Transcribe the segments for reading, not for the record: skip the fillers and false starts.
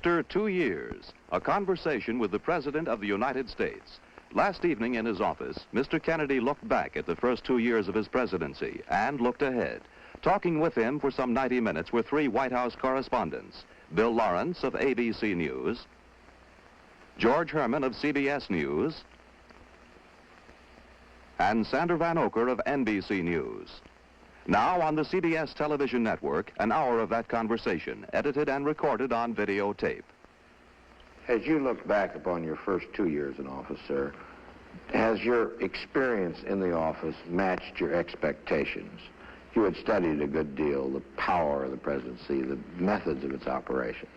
After 2 years, a conversation with the President of the United States. Last evening in his office, Mr. Kennedy looked back at the first 2 years of his presidency and looked ahead. Talking with him for some 90 minutes were 3 White House correspondents: Bill Lawrence of ABC News, George Herman of CBS News, and Sandra Van Oker of NBC News. Now on the CBS television network, an hour of that conversation, edited and recorded on videotape. As you look back upon your first 2 years in office, sir, has your experience in the office matched your expectations? You had studied a good deal the power of the presidency, the methods of its operation.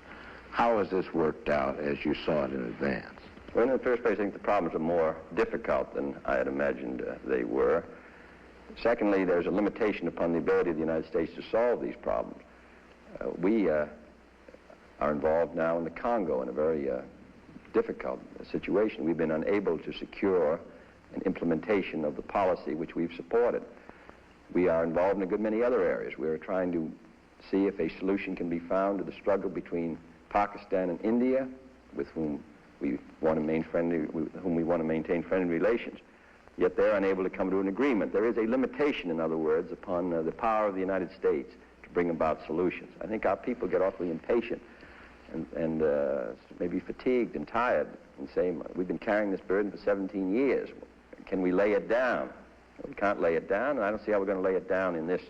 How has this worked out as you saw it in advance? Well, in the first place, I think the problems are more difficult than I had imagined they were. Secondly, there's a limitation upon the ability of the United States to solve these problems. We are involved now in the Congo in a very difficult situation. We've been unable to secure an implementation of the policy which we've supported. We are involved in a good many other areas. We are trying to see if a solution can be found to the struggle between Pakistan and India, with whom we want to maintain friendly relations. Yet they're unable to come to an agreement. There is a limitation, in other words, upon the power of the United States to bring about solutions. I think our people get awfully impatient and maybe fatigued and tired and say, we've been carrying this burden for 17 years. Can we lay it down? Well, we can't lay it down, and I don't see how we're going to lay it down in this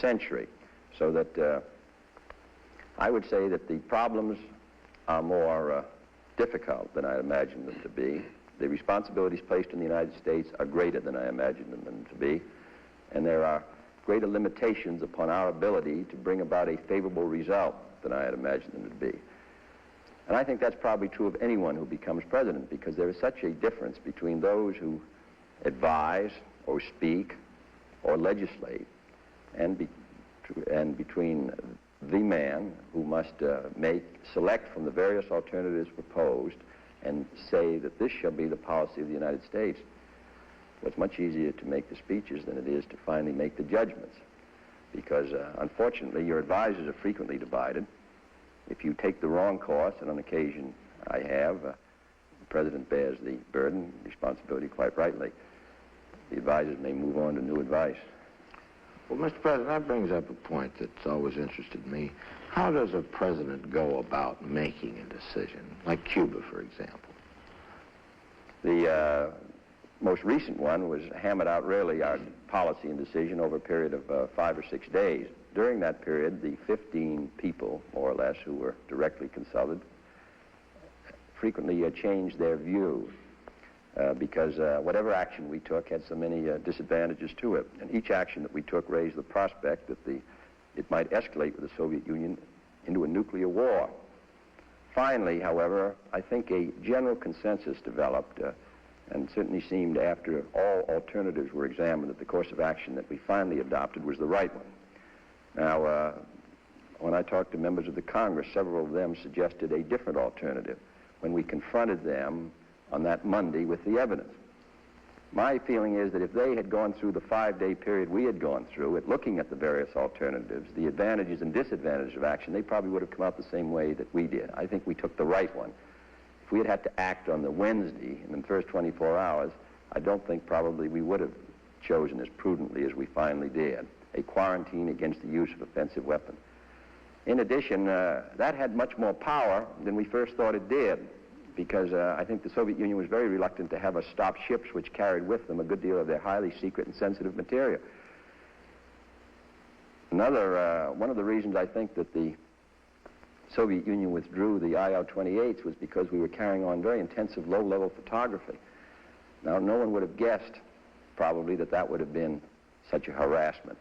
century. So that I would say that the problems are more difficult than I imagined them to be. The responsibilities placed in the United States are greater than I imagined them to be, and there are greater limitations upon our ability to bring about a favorable result than I had imagined them to be. And I think that's probably true of anyone who becomes president, because there is such a difference between those who advise or speak or legislate and between the man who must select from the various alternatives proposed and say that this shall be the policy of the United States. Well, it's much easier to make the speeches than it is to finally make the judgments, because unfortunately your advisors are frequently divided. If you take the wrong course, and on occasion I have, the president bears the burden, responsibility quite rightly. The advisors may move on to new advice. Well, Mr. President, that brings up a point that's always interested me. How does a president go about making a decision, like Cuba, for example? The most recent one was hammered out, really, our policy and decision over a period of 5 or 6 days. During that period, the 15 people, more or less, who were directly consulted, frequently changed their view because whatever action we took had so many disadvantages to it. And each action that we took raised the prospect that it might escalate with the Soviet Union into a nuclear war. Finally, however, I think a general consensus developed and certainly seemed, after all alternatives were examined, that the course of action that we finally adopted was the right one. Now, when I talked to members of the Congress, several of them suggested a different alternative when we confronted them on that Monday with the evidence. My feeling is that if they had gone through the 5-day period we had gone through at looking at the various alternatives, the advantages and disadvantages of action, they probably would have come out the same way that we did. I think we took the right one. If we had had to act on the Wednesday in the first 24 hours, I don't think probably we would have chosen as prudently as we finally did, a quarantine against the use of offensive weapons. In addition, that had much more power than we first thought it did, because I think the Soviet Union was very reluctant to have us stop ships which carried with them a good deal of their highly secret and sensitive material. One of the reasons I think that the Soviet Union withdrew the IL-28s was because we were carrying on very intensive low-level photography. Now, no one would have guessed, probably, that that would have been such a harassment.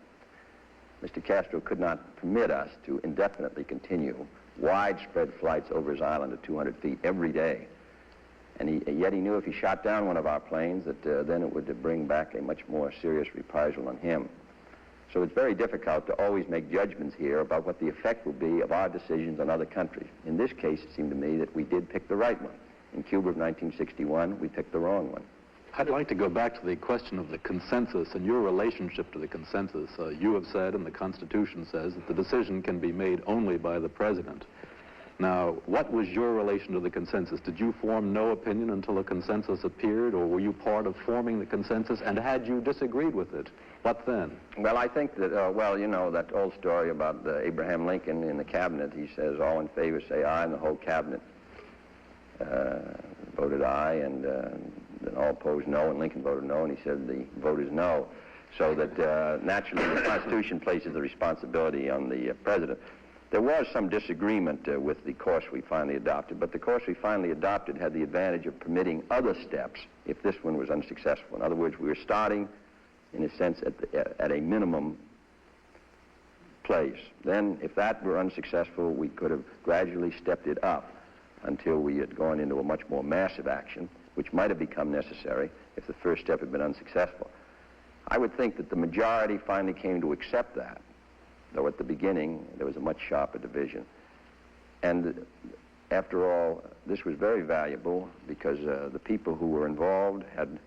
Mr. Castro could not permit us to indefinitely continue widespread flights over his island at 200 feet every day. And yet he knew if he shot down one of our planes that then it would bring back a much more serious reprisal on him. So it's very difficult to always make judgments here about what the effect will be of our decisions on other countries. In this case, it seemed to me that we did pick the right one. In Cuba of 1961, we picked the wrong one. I'd like to go back to the question of the consensus and your relationship to the consensus. You have said, and the Constitution says, that the decision can be made only by the President. Now, what was your relation to the consensus? Did you form no opinion until a consensus appeared, or were you part of forming the consensus? And had you disagreed with it, what then? Well, I think that, well, you know, that old story about Abraham Lincoln in the cabinet. He says, all in favor say aye, and the whole cabinet voted aye, and then all opposed no, and Lincoln voted no, and he said the vote is no. So that naturally the Constitution places the responsibility on the president. There was some disagreement with the course we finally adopted, but the course we finally adopted had the advantage of permitting other steps if this one was unsuccessful. In other words, we were starting, in a sense, at a minimum place. Then, if that were unsuccessful, we could have gradually stepped it up until we had gone into a much more massive action, which might have become necessary if the first step had been unsuccessful. I would think that the majority finally came to accept that, though at the beginning there was a much sharper division. And after all, this was very valuable because the people who were involved had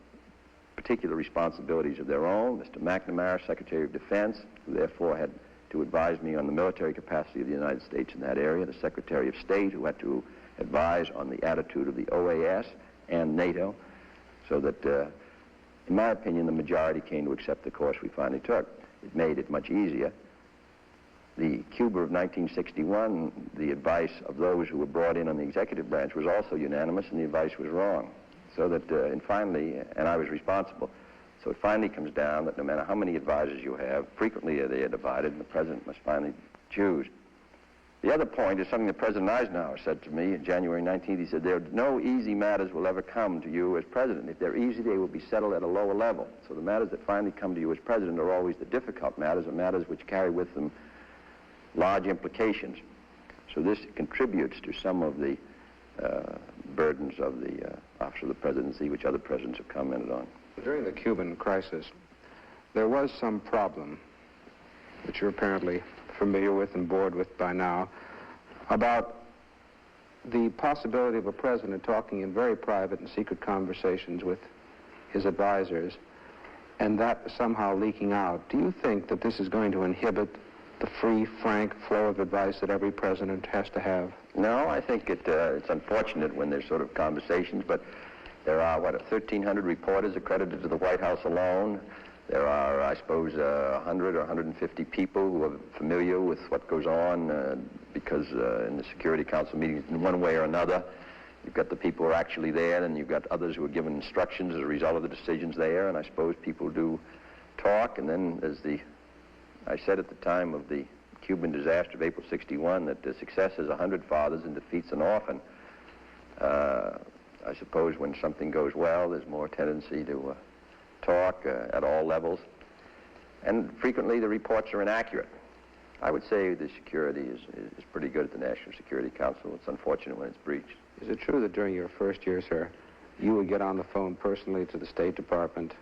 particular responsibilities of their own. Mr. McNamara, Secretary of Defense, who therefore had to advise me on the military capacity of the United States in that area, the Secretary of State, who had to advise on the attitude of the OAS and NATO, so that, in my opinion, the majority came to accept the course we finally took. It made it much easier. The Cuba of 1961, the advice of those who were brought in on the executive branch was also unanimous, and the advice was wrong. So that, and finally, and I was responsible, so it finally comes down that no matter how many advisors you have, frequently they are divided, and the president must finally choose. The other point is something that President Eisenhower said to me on January 19th. He said, there are no easy matters will ever come to you as president. If they're easy, they will be settled at a lower level. So the matters that finally come to you as president are always the difficult matters, and matters which carry with them large implications. So this contributes to some of the burdens of the office of the presidency, which other presidents have commented on. During the Cuban crisis, there was some problem, which you're apparently familiar with and bored with by now, about the possibility of a president talking in very private and secret conversations with his advisors, and that somehow leaking out. Do you think that this is going to inhibit the free, frank flow of advice that every president has to have? No, I think it's unfortunate when there's sort of conversations, but there are, 1,300 reporters accredited to the White House alone. There are, I suppose, 100 or 150 people who are familiar with what goes on because in the Security Council meetings, in one way or another, you've got the people who are actually there, and you've got others who are given instructions as a result of the decisions there, and I suppose people do talk, and then as I said at the time of the Cuban disaster of April '61 that the success is 100 fathers and defeats an orphan. I suppose when something goes well, there's more tendency to talk at all levels. And frequently the reports are inaccurate. I would say the security is pretty good at the National Security Council. It's unfortunate when it's breached. Is it true that during your first year, sir, you would get on the phone personally to the State Department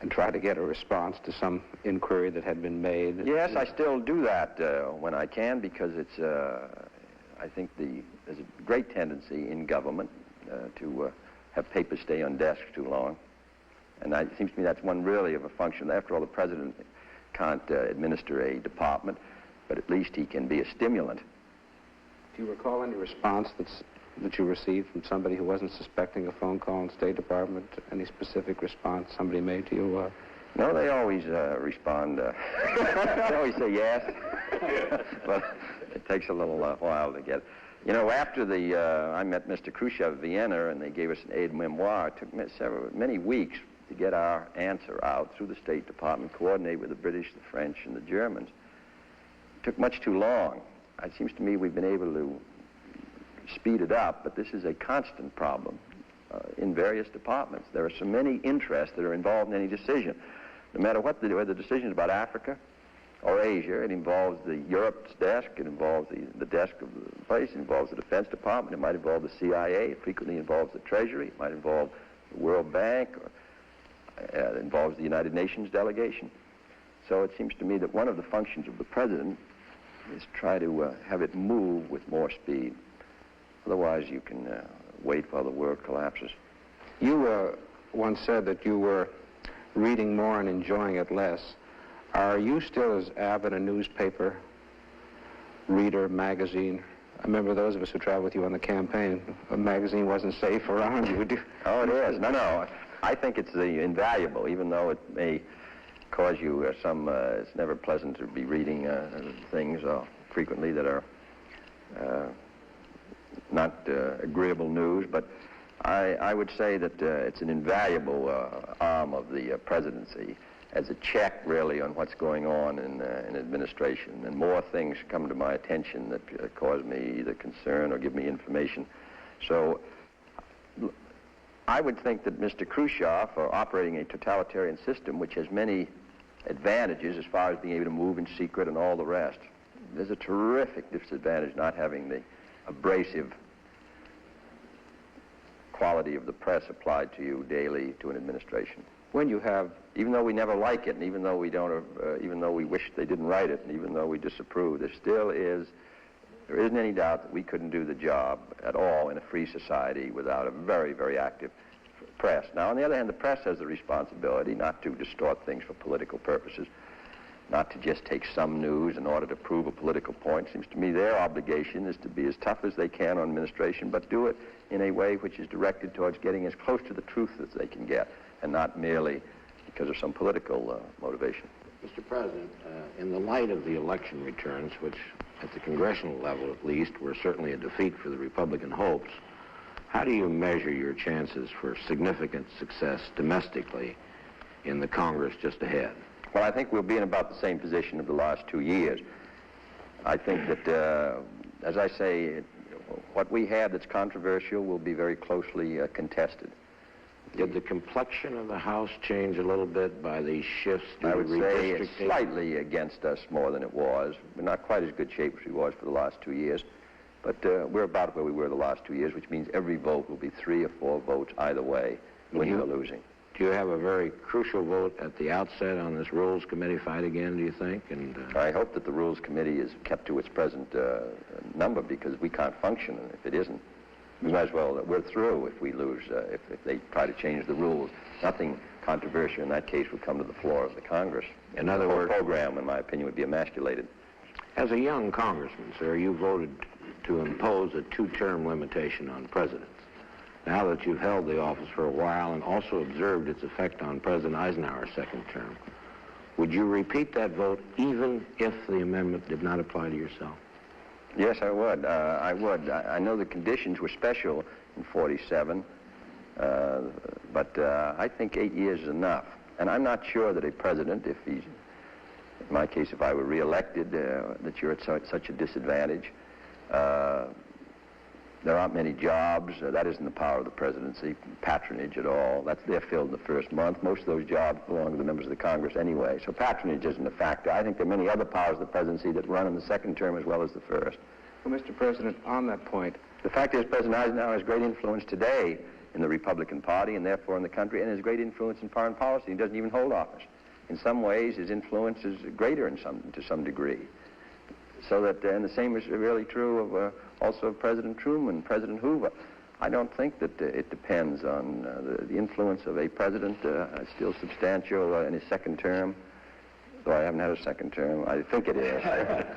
and try to get a response to some inquiry that had been made? Yes, I still do that when I can, because it's, I think there's a great tendency in government to have papers stay on desks too long. And it seems to me that's one really of a function. After all, the president can't administer a department, but at least he can be a stimulant. Do you recall any response that you received from somebody who wasn't suspecting a phone call in the State Department? Any specific response somebody made to you? No, they always respond. They always say yes, but it takes a little while to get. You know, after I met Mr. Khrushchev in Vienna, and they gave us an aide memoire. It took many weeks to get our answer out through the State Department, coordinate with the British, the French, and the Germans. It took much too long. It seems to me we've been able to speed it up, but this is a constant problem in various departments. There are so many interests that are involved in any decision. No matter what whether the decision is about Africa or Asia, it involves the Europe's desk, it involves the desk of the place, it involves the Defense Department, it might involve the CIA, it frequently involves the Treasury, it might involve the World Bank, or it involves the United Nations delegation. So it seems to me that one of the functions of the president is try to have it move with more speed. Otherwise, you can wait while the world collapses. You once said that you were reading more and enjoying it less. Are you still as avid a newspaper reader, magazine? remember those of us who traveled with you on the campaign, a magazine wasn't safe around you. Oh, it is. No. I think it's invaluable, even though it may cause you it's never pleasant to be reading things frequently that are not agreeable news, but I would say that it's an invaluable arm of the presidency as a check, really, on what's going on in administration. And more things come to my attention that cause me either concern or give me information. So I would think that Mr. Khrushchev, operating a totalitarian system which has many advantages as far as being able to move in secret and all the rest, there's a terrific disadvantage not having the abrasive quality of the press applied to you daily to an administration. When you have, even though we never like it, and even though we don't, even though we wish they didn't write it, and even though we disapprove, there isn't any doubt that we couldn't do the job at all in a free society without a very, very active press. Now, on the other hand, the press has the responsibility not to distort things for political purposes, not to just take some news in order to prove a political point. It seems to me their obligation is to be as tough as they can on administration, but do it in a way which is directed towards getting as close to the truth as they can get, and not merely because of some political motivation. Mr. President, in the light of the election returns, which at the congressional level at least were certainly a defeat for the Republican hopes, how do you measure your chances for significant success domestically in the Congress just ahead? Well, I think we'll be in about the same position of the last 2 years. I think that, as I say, what we have that's controversial will be very closely contested. Did the complexion of the House change a little bit by these shifts due I to would say it's redistricting? slightly against us more than it was. We're not quite as good shape as we was for the last 2 years, but we're about where we were the last 2 years, which means every vote will be 3 or 4 votes either way, winning or losing. Do you have a very crucial vote at the outset on this Rules Committee fight again, do you think? And I hope that the Rules Committee is kept to its present number, because we can't function if it isn't. We might as well, we're through if we lose, if they try to change the rules. Nothing controversial in that case would come to the floor of the Congress. In other the whole words, program, in my opinion, would be emasculated. as a young congressman, sir, you voted to impose a 2-term limitation on presidents. Now that you've held the office for a while and also observed its effect on President Eisenhower's second term, would you repeat that vote even if the amendment did not apply to yourself? Yes, I would. I know the conditions were special in 47, but I think 8 years is enough. And I'm not sure that a president, if he's, in my case, if I were reelected, that you're at such a disadvantage. There aren't many jobs. That isn't the power of the presidency, patronage at all. They're filled in the first month. Most of those jobs belong to the members of the Congress anyway, so patronage isn't a factor. I think there are many other powers of the presidency that run in the second term as well as the first. Well, Mr. President, on that point, the fact is President Eisenhower has great influence today in the Republican Party and therefore in the country, and has great influence in foreign policy. He doesn't even hold office. In some ways, his influence is greater to some degree. So that, and the same is really true of also of President Truman, President Hoover. I don't think that it depends on the influence of a president. Still substantial in his second term, though I haven't had a second term. I think it is. Are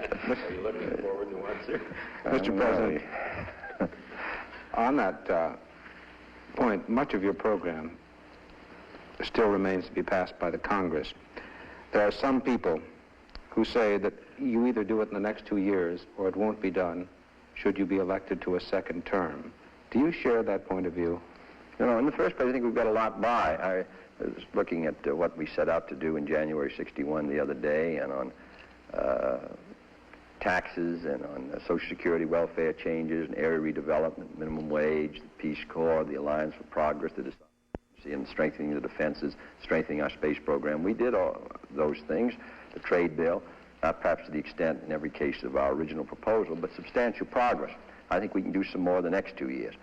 you looking forward to one, sir? Mr. President, on that point, much of your program still remains to be passed by the Congress. There are some people who say that you either do it in the next 2 years or it won't be done should you be elected to a second term. Do you share that point of view? You know, in the first place, I think we've got a lot by. I was looking at what we set out to do in January '61 the other day, and on taxes and on Social Security welfare changes and area redevelopment, minimum wage, the Peace Corps, the Alliance for Progress, the and strengthening the defenses, strengthening our space program. We did all those things. The trade bill, not perhaps to the extent in every case of our original proposal, but substantial progress. I think we can do some more the next 2 years.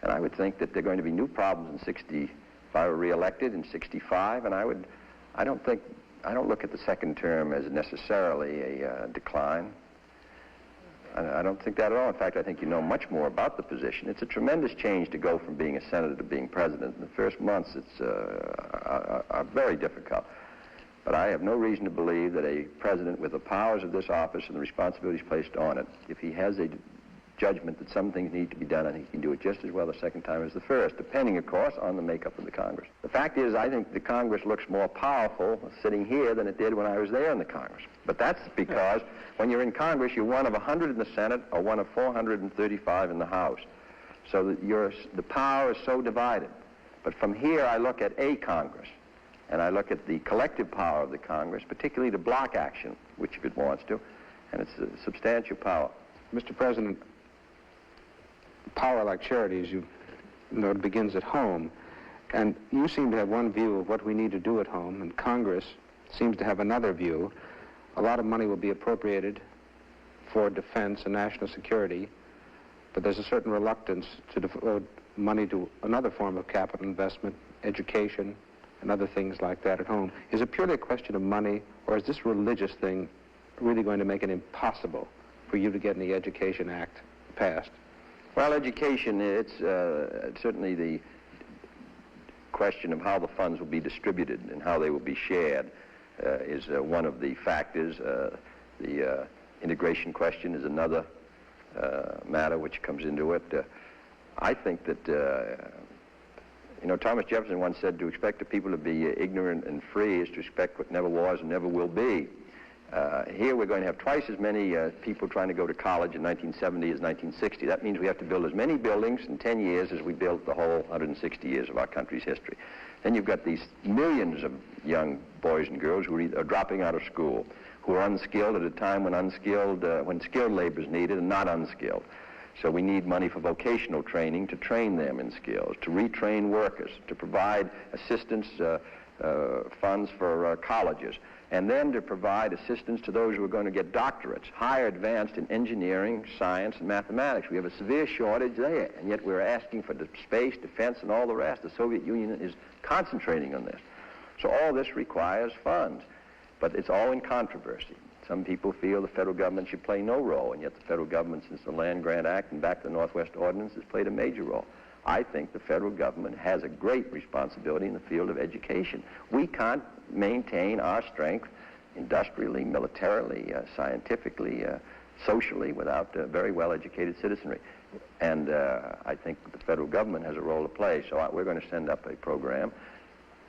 And I would think that there are going to be new problems in 60, if I were reelected in 65, and I don't look at the second term as necessarily a decline. I don't think that at all. In fact, I think you know much more about the position. It's a tremendous change to go from being a senator to being president. In the first months, it's are very difficult. But I have no reason to believe that a president with the powers of this office and the responsibilities placed on it, if he has a judgment that some things need to be done, I think he can do it just as well the second time as the first, depending, of course, on the makeup of the Congress. The fact is, I think the Congress looks more powerful sitting here than it did when I was there in the Congress. But that's because when you're in Congress, you're one of 100 in the Senate or one of 435 in the House. So that the power is so divided. But from here, I look at a Congress, and I look at the collective power of the Congress, particularly the block action, which if it wants to, and it's a substantial power. Mr. President, power like charities, you know, it begins at home. And you seem to have one view of what we need to do at home, and Congress seems to have another view. A lot of money will be appropriated for defense and national security, but there's a certain reluctance to devote money to another form of capital investment, education, and other things like that at home. Is it purely a question of money, or is this religious thing really going to make it impossible for you to get the Education Act passed? Well, education, it's certainly the question of how the funds will be distributed and how they will be shared is one of the factors. The integration question is another matter which comes into it. I think that, you know, Thomas Jefferson once said, to expect a people to be ignorant and free is to expect what never was and never will be. Here we're going to have twice as many people trying to go to college in 1970 as 1960. That means we have to build as many buildings in 10 years as we built the whole 160 years of our country's history. Then you've got these millions of young boys and girls who are dropping out of school, who are unskilled at a time when skilled labor is needed and not unskilled. So we need money for vocational training to train them in skills, to retrain workers, to provide assistance funds for colleges, and then to provide assistance to those who are going to get doctorates, higher advanced in engineering, science, and mathematics. We have a severe shortage there, and yet we're asking for space, defense, and all the rest. The Soviet Union is concentrating on this. So all this requires funds, but it's all in controversy. Some people feel the federal government should play no role, and yet the federal government, since the Land Grant Act and back to the Northwest Ordinance, has played a major role. I think the federal government has a great responsibility in the field of education. We can't maintain our strength industrially, militarily, scientifically, socially without very well-educated citizenry. And I think the federal government has a role to play. So we're going to send up a program.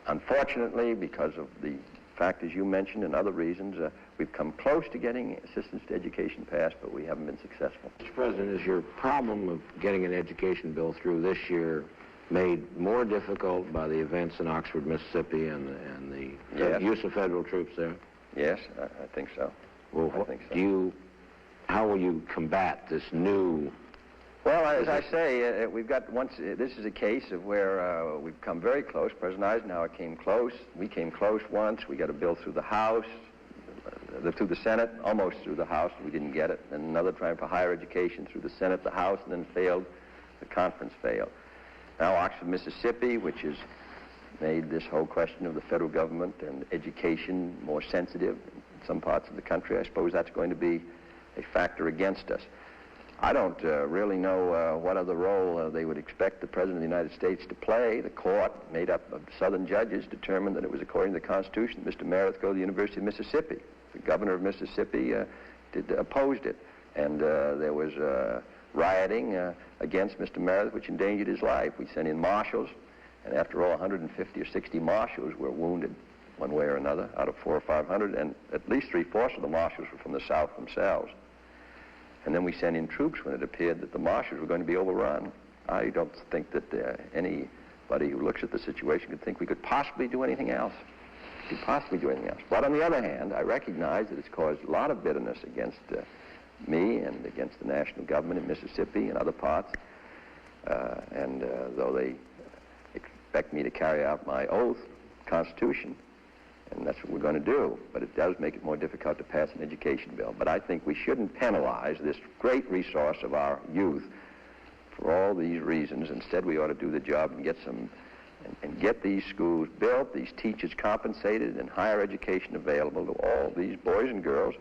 Unfortunately, because of the factors you mentioned and other reasons, we've come close to getting assistance to education passed, but we haven't been successful. Mr. President, is your problem of getting an education bill through this year made more difficult by the events in Oxford, Mississippi, and the use of federal troops there? Yes, I think so. Well, I think so. How will you combat this new? Well, as I say, we've got this is a case of where we've come very close. President Eisenhower came close. We came close once. We got a bill through the House, through the Senate, almost through the House. We didn't get it. And another trying for higher education through the Senate, the House, and then failed. The conference failed. Now Oxford, Mississippi, which has made this whole question of the federal government and education more sensitive in some parts of the country. I suppose that's going to be a factor against us. I don't really know what other role they would expect the President of the United States to play. The court, made up of Southern judges, determined that it was according to the Constitution Mr. Meredith go to the University of Mississippi. The governor of Mississippi opposed it, and there was rioting against Mr. Meredith, which endangered his life. We sent in marshals, and after all, 150 or 60 marshals were wounded one way or another out of 400 or 500, and at least 3/4 of the marshals were from the South themselves. And then we sent in troops when it appeared that the marshals were going to be overrun. I don't think that anybody who looks at the situation could think we could possibly do anything else. But on the other hand, I recognize that it's caused a lot of bitterness against me and against the national government in Mississippi and other parts. And though they expect me to carry out my oath, Constitution, and that's what we're going to do, but it does make it more difficult to pass an education bill. But I think we shouldn't penalize this great resource of our youth for all these reasons. Instead, we ought to do the job and get these schools built, these teachers compensated, and higher education available to all these boys and girls.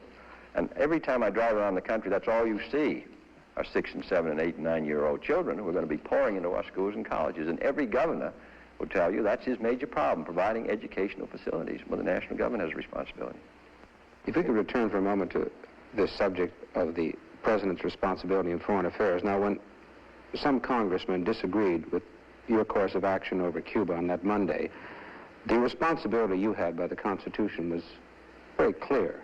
And every time I drive around the country, that's all you see are 6 and 7 and 8 and 9-year-old children who are going to be pouring into our schools and colleges. And every governor will tell you that's his major problem, providing educational facilities. Well, the national government has a responsibility. If we could return for a moment to the subject of the President's responsibility in foreign affairs. Now, when some congressmen disagreed with your course of action over Cuba on that Monday, the responsibility you had by the Constitution was very clear.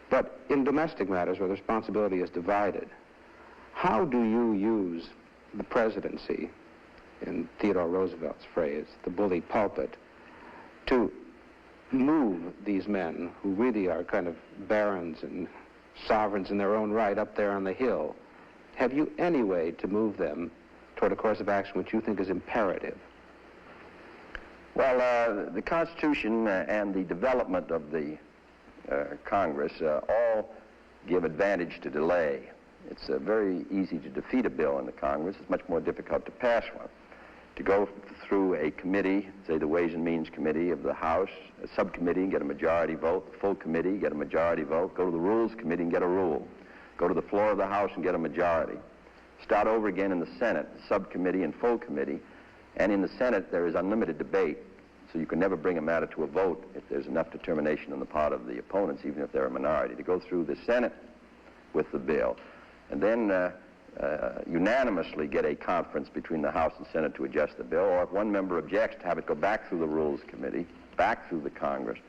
But in domestic matters where the responsibility is divided, how do you use the presidency, in Theodore Roosevelt's phrase, the bully pulpit, to move these men who really are kind of barons and sovereigns in their own right up there on the hill? Have you any way to move them toward a course of action which you think is imperative? Well, the Constitution and the development of the Congress all give advantage to delay. It's very easy to defeat a bill in the Congress. It's much more difficult to pass one. To go through a committee, say the Ways and Means Committee of the House, a subcommittee and get a majority vote, the full committee, get a majority vote, go to the Rules Committee and get a rule, go to the floor of the House and get a majority, start over again in the Senate, subcommittee and full committee, and in the Senate there is unlimited debate, so you can never bring a matter to a vote if there's enough determination on the part of the opponents, even if they're a minority, to go through the Senate with the bill, and then unanimously get a conference between the House and Senate to adjust the bill, or if one member objects, to have it go back through the Rules Committee, back through the Congress,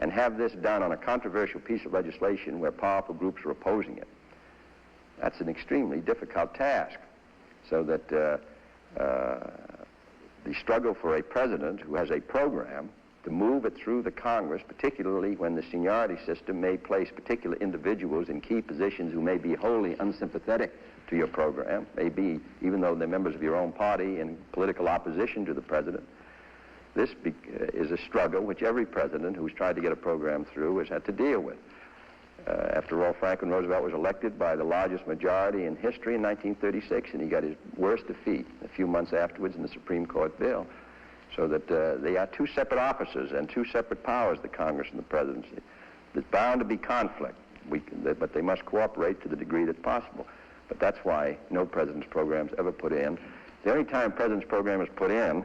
and have this done on a controversial piece of legislation where powerful groups are opposing it. That's an extremely difficult task, so that the struggle for a president who has a program to move it through the Congress, particularly when the seniority system may place particular individuals in key positions who may be wholly unsympathetic to your program, maybe even though they're members of your own party in political opposition to the president. This is a struggle which every president who's tried to get a program through has had to deal with. After all, Franklin Roosevelt was elected by the largest majority in history in 1936, and he got his worst defeat a few months afterwards in the Supreme Court bill. So that they are two separate offices and two separate powers, the Congress and the presidency. There's bound to be conflict, but they must cooperate to the degree that's possible. But that's why no president's program is ever put in. The only time a president's program is put in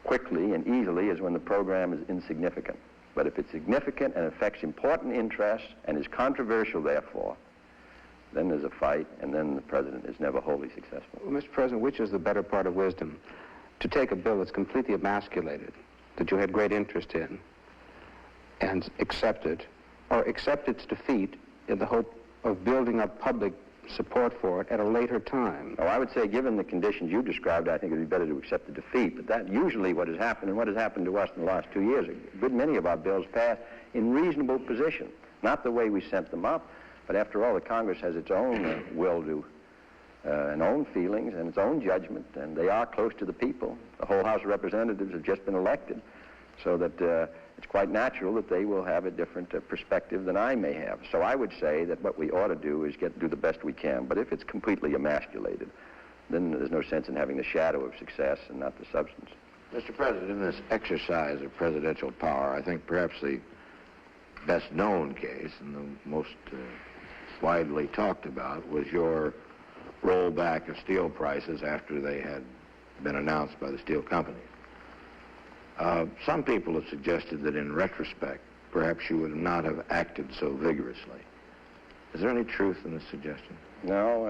quickly and easily is when the program is insignificant. But if it's significant and affects important interests and is controversial, therefore, then there's a fight, and then the president is never wholly successful. Well, Mr. President, which is the better part of wisdom? To take a bill that's completely emasculated, that you had great interest in, and accept it, or accept its defeat in the hope of building up public support for it at a later time? Oh, I would say, given the conditions you described, I think it would be better to accept the defeat. But that's usually what has happened, and what has happened to us in the last 2 years. A good many of our bills passed in reasonable position, not the way we sent them up, but after all, the Congress has its own will to and own feelings and its own judgment, and they are close to the people. The whole House of Representatives have just been elected, so that it's quite natural that they will have a different perspective than I may have. So I would say that what we ought to do is do the best we can. But if it's completely emasculated, then there's no sense in having the shadow of success and not the substance. Mr. President, in this exercise of presidential power, I think perhaps the best known case and the most widely talked about was your rollback of steel prices after they had been announced by the steel companies. Some people have suggested that in retrospect, perhaps you would not have acted so vigorously. Is there any truth in this suggestion? No,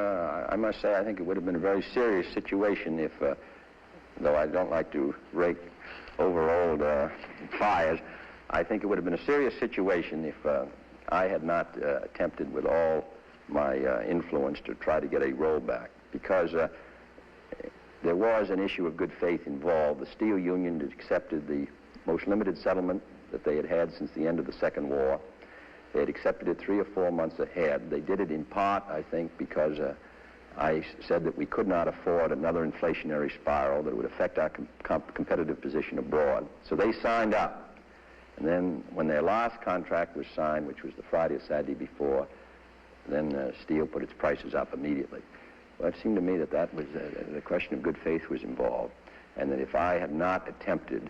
I must say I think it would have been a very serious situation if, though I don't like to rake over old fires, I think it would have been a serious situation if I had not attempted with all my influence to try to get a rollback, because there was an issue of good faith involved. The steel union had accepted the most limited settlement that they had had since the end of the Second War. They had accepted it 3 or 4 months ahead. They did it in part, I think, because I said that we could not afford another inflationary spiral that would affect our competitive position abroad. So they signed up. And then when their last contract was signed, which was the Friday or Saturday before, then steel put its prices up immediately. Well, it seemed to me that that was the question of good faith was involved, and that if I had not attempted,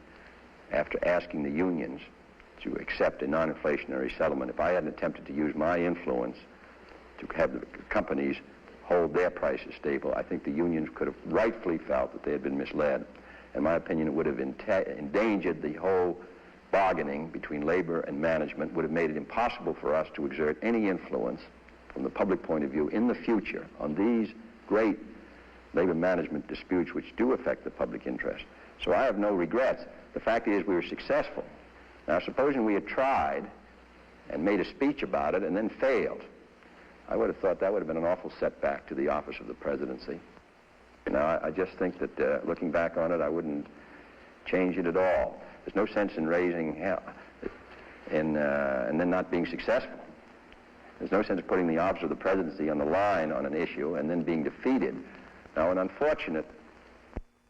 after asking the unions to accept a non-inflationary settlement, if I hadn't attempted to use my influence to have the companies hold their prices stable, I think the unions could have rightfully felt that they had been misled. In my opinion, it would have endangered the whole bargaining between labor and management, would have made it impossible for us to exert any influence from the public point of view in the future on these great labor management disputes which do affect the public interest. So I have no regrets. The fact is we were successful. Now, supposing we had tried and made a speech about it and then failed, I would have thought that would have been an awful setback to the office of the presidency. Now, I just think that looking back on it, I wouldn't change it at all. There's no sense in raising hell and then not being successful. There's no sense putting the office of the presidency on the line on an issue and then being defeated. Now, an unfortunate